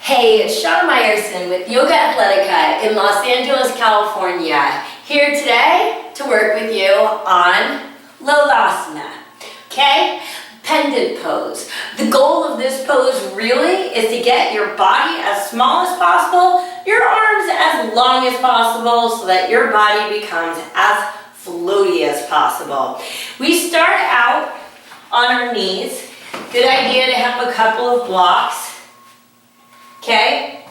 Hey, it's Shana Meyerson with YOGAthletica in Los Angeles, California. Here today to work with you on Lolasana, okay? Pendant pose. The goal of this pose really is to get your body as small as possible, your arms as long as possible so that your body becomes as floaty as possible. We start out on our knees. Good idea to have a couple of blocks. Okay,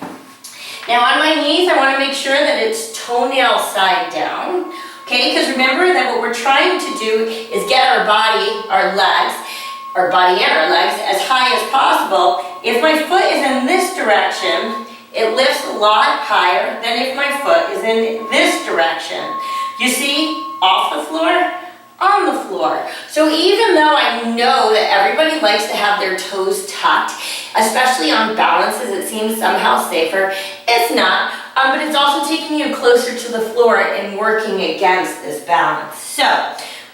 now on my knees I want to make sure that it's toenail side down, okay, because remember that what we're trying to do is get our body and our legs as high as possible. If my foot is in this direction, it lifts a lot higher than if my foot is in this direction. You see, off the floor, on the floor. So even though I know that everybody likes to have their toes tucked, especially on balances, it seems somehow safer. It's not, but it's also taking you closer to the floor and working against this balance. So,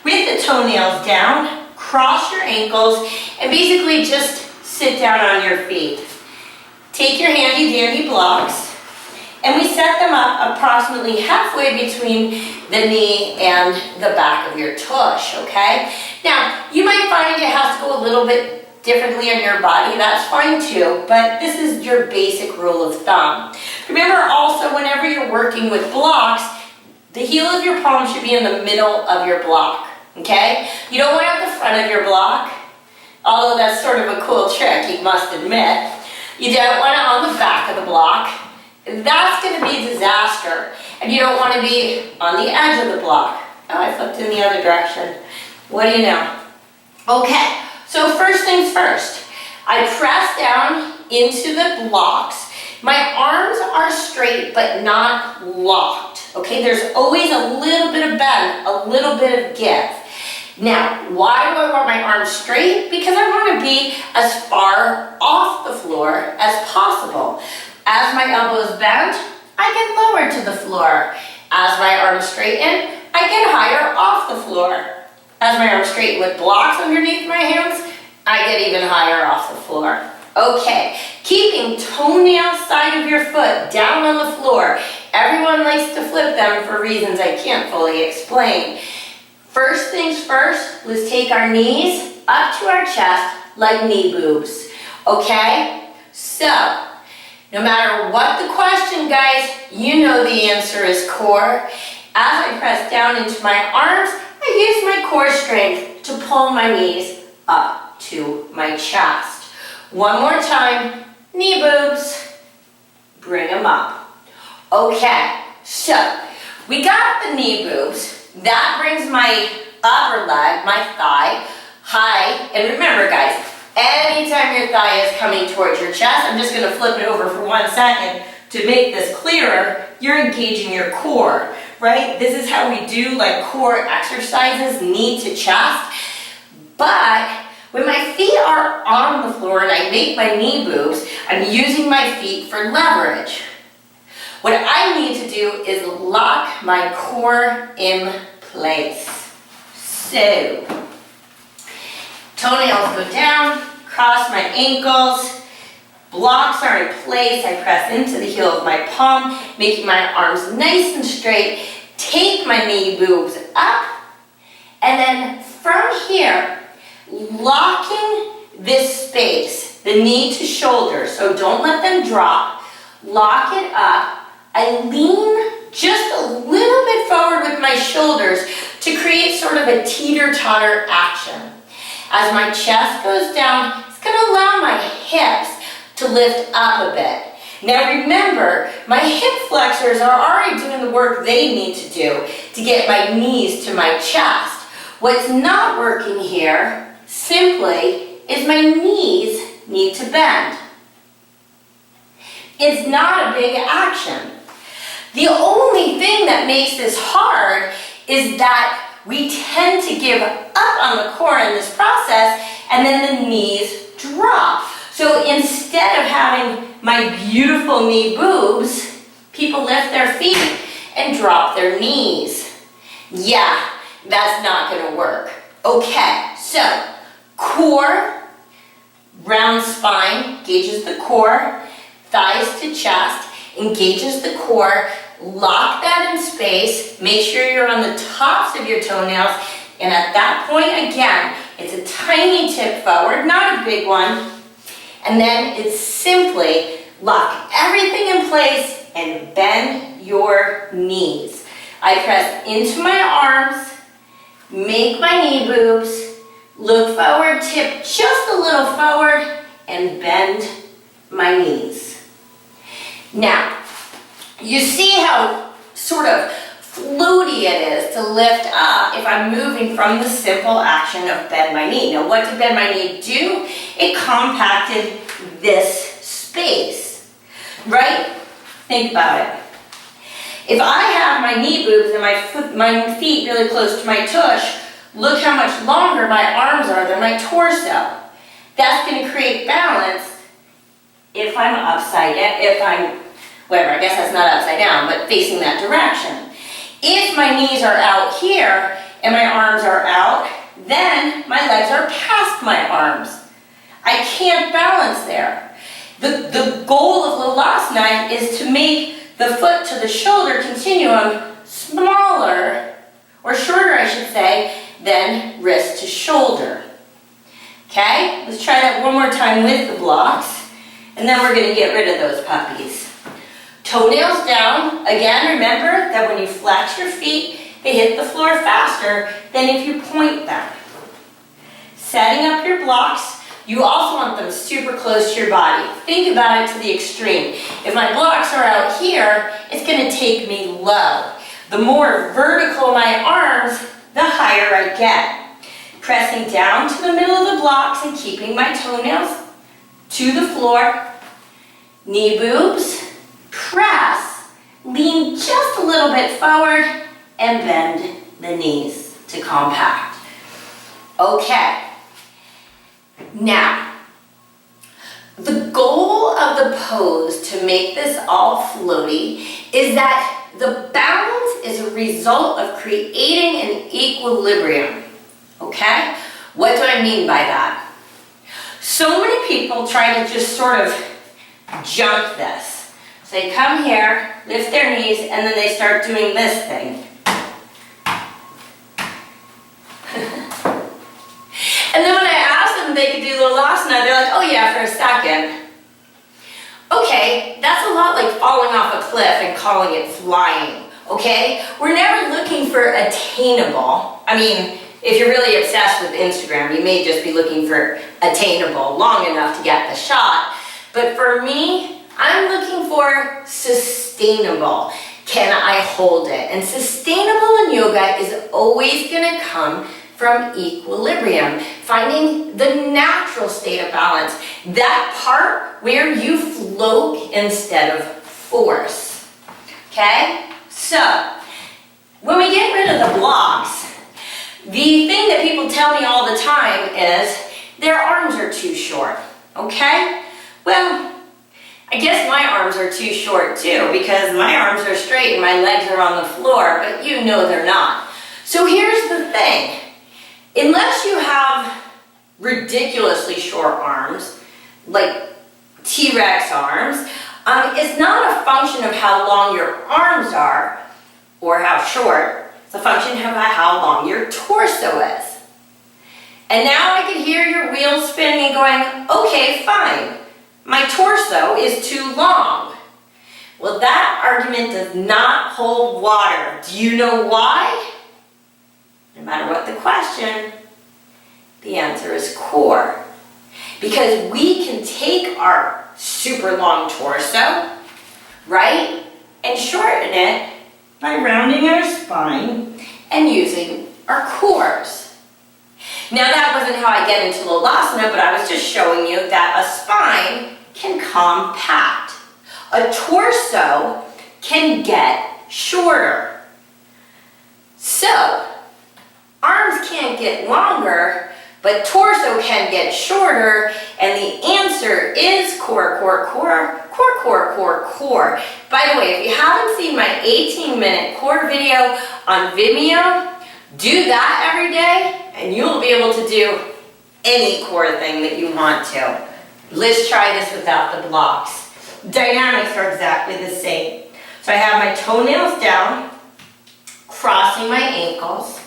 with the toenails down, cross your ankles, and basically just sit down on your feet. Take your handy dandy blocks, and we set them up approximately halfway between the knee and the back of your tush, okay? Now, you might find it has to go a little bit differently on your body, that's fine too, but this is your basic rule of thumb. Remember also, whenever you're working with blocks, the heel of your palm should be in the middle of your block, okay? You don't want it at the front of your block, although that's sort of a cool trick, you must admit. You don't want it on the back of the block. That's going to be a disaster. And you don't want to be on the edge of the block. Oh, I flipped in the other direction. What do you know? Okay, so first things first. I press down into the blocks. My arms are straight but not locked. Okay, there's always a little bit of bend, a little bit of give. Now, why do I want my arms straight? Because I want to be as far off the floor as possible. As my elbows bend, I get lower to the floor. As my arms straighten, I get higher off the floor. As my arms straighten with blocks underneath my hands, I get even higher off the floor. Okay, keeping toenail side of your foot down on the floor. Everyone likes to flip them for reasons I can't fully explain. First things first, let's take our knees up to our chest like knee boobs. Okay, so no matter what the question, guys, you know the answer is core. As I press down into my arms, I use my core strength to pull my knees up to my chest. One more time, knee boobs, bring them up. Okay, so we got the knee boobs. That brings my upper leg, my thigh, high. And remember, guys, anytime your thigh is coming towards your chest, I'm just going to flip it over for 1 second to make this clearer. You're engaging your core, right? This is how we do like core exercises, knee to chest. But when my feet are on the floor and I make my knee boobs, I'm using my feet for leverage. What I need to do is lock my core in place. So, toenails go down, cross my ankles, blocks are in place, I press into the heel of my palm, making my arms nice and straight, take my knee boobs up, and then from here, locking this space, the knee to shoulder, so don't let them drop, lock it up. I lean just a little bit forward with my shoulders to create sort of a teeter-totter action. As my chest goes down, it's going to allow my hips to lift up a bit. Now remember, my hip flexors are already doing the work they need to do to get my knees to my chest. What's not working here simply is my knees need to bend. It's not a big action. The only thing that makes this hard is that we tend to give up on the core in this process and then the knees drop. So instead of having my beautiful knee boobs, people lift their feet and drop their knees. Yeah, that's not going to work. Okay, so core, round spine, gauges the core. thighs to chest, engages the core, lock that in space, make sure you're on the tops of your toenails, and at that point, again, it's a tiny tip forward, not a big one, and then it's simply lock everything in place and bend your knees. I press into my arms, make my knee boobs, look forward, tip just a little forward, and bend my knees. Now, you see how sort of floaty it is to lift up if I'm moving from the simple action of bend my knee. Now, what did bend my knee do? It compacted this space, right? Think about it. If I have my knee boobs and my feet really close to my tush, look how much longer my arms are than my torso. That's going to create balance if I'm upside down, whatever, I guess that's not upside down, but facing that direction. If my knees are out here and my arms are out, then my legs are past my arms. I can't balance there. The goal of Lolasana is to make the foot to the shoulder continuum smaller, or shorter I should say, than wrist to shoulder. Okay, let's try that one more time with the blocks, and then we're going to get rid of those puppies. Toenails down. Again, remember that when you flex your feet, they hit the floor faster than if you point them. Setting up your blocks. You also want them super close to your body. Think about it to the extreme. If my blocks are out here, it's going to take me low. The more vertical my arms, the higher I get. Pressing down to the middle of the blocks and keeping my toenails to the floor. Knee boobs, press, lean just a little bit forward, and bend the knees to compact. Okay. Now, the goal of the pose to make this all floaty is that the balance is a result of creating an equilibrium. Okay? What do I mean by that? So many people try to just sort of jump this. So they come here, lift their knees, and then they start doing this thing. And then when I asked them if they could do Lolasana, they're like, oh yeah, for a second. Okay, that's a lot like falling off a cliff and calling it flying, okay? We're never looking for attainable. I mean, if you're really obsessed with Instagram, you may just be looking for attainable long enough to get the shot. But for me, I'm looking for sustainable. Can I hold it? And sustainable in yoga is always gonna come from equilibrium, finding the natural state of balance, that part where you float instead of force. Okay? So, when we get rid of the blocks, the thing that people tell me all the time is their arms are too short. Okay? Well, I guess my arms are too short too, because my arms are straight and my legs are on the floor, but you know they're not. So here's the thing. Unless you have ridiculously short arms, like T-Rex arms, it's not a function of how long your arms are or how short. It's a function of how long your torso is. And now I can hear your wheels spinning and going, okay, fine. My torso is too long. Well, that argument does not hold water. Do you know why? No matter what the question, the answer is core. Because we can take our super long torso, right, and shorten it by rounding our spine and using our cores. Now that wasn't how I get into Lolasana, but I was just showing you that a spine can compact. A torso can get shorter. So, arms can't get longer, but torso can get shorter, and the answer is core, core, core, core, core, core, core. By the way, if you haven't seen my 18-minute core video on Vimeo, do that every day, and you'll be able to do any core thing that you want to. Let's try this without the blocks. dynamics are exactly the same. So I have my toenails down, crossing my ankles.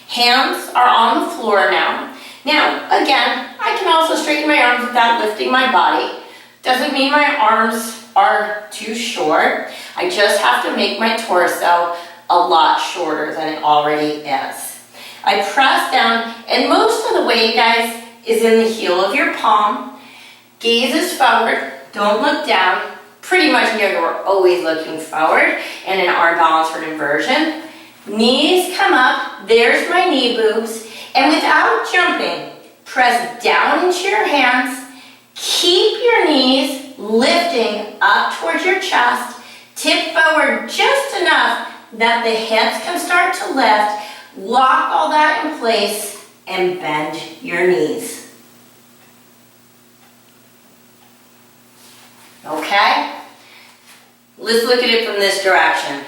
Hands are on the floor now. Now, again, I can also straighten my arms without lifting my body. Doesn't mean my arms are too short. I just have to make my torso a lot shorter than it already is. I press down, and most of the weight, guys, is in the heel of your palm. Gaze is forward, don't look down. Pretty much in yoga, we're always looking forward, and in our balanced inversion. Knees come up, there's my knee boobs, and without jumping, press down into your hands. Keep your knees lifting up towards your chest. Tip forward just enough that the hips can start to lift. Lock all that in place and bend your knees. Okay? Let's look at it from this direction.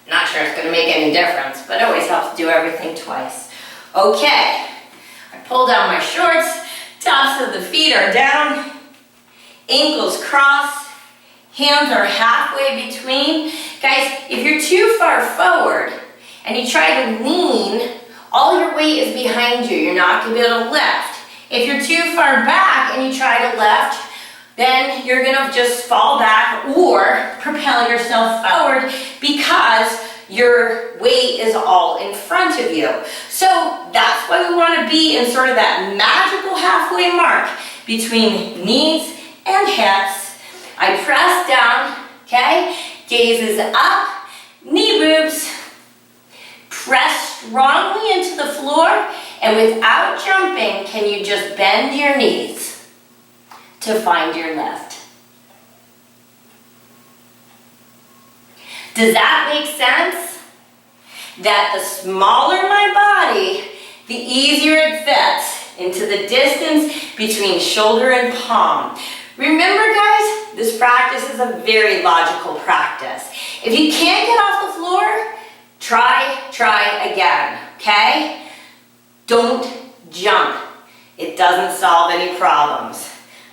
Not sure it's going to make any difference, but it always helps to do everything twice. Okay, I pull down my shorts, tops of the feet are down, ankles crossed, hands are halfway between. Guys, if you're too far forward and you try to lean, all your weight is behind you. You're not going to be able to lift. If you're too far back and you try to lift, then you're going to just fall back or propel yourself forward because your weight is all in front of you. So that's why we want to be in sort of that magical halfway mark between knees and hips. I press down, okay? Gaze is up, knee boobs. Press strongly into the floor, and without jumping, can you just bend your knees to find your lift? Does that make sense? That the smaller my body, the easier it fits into the distance between shoulder and palm. Remember, guys, this practice is a very logical practice. If you can't get off the floor, try again, okay? Don't jump. It doesn't solve any problems.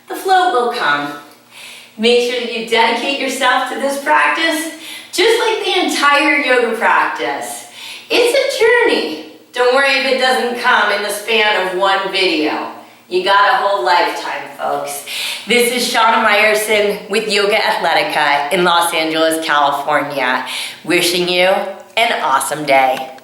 The float will come. Make sure that you dedicate yourself to this practice, just like the entire yoga practice. It's a journey. Don't worry if it doesn't come in the span of one video. You got a whole lifetime, folks. This is Shana Meyerson with YOGAthletica in Los Angeles, California. Wishing you an awesome day.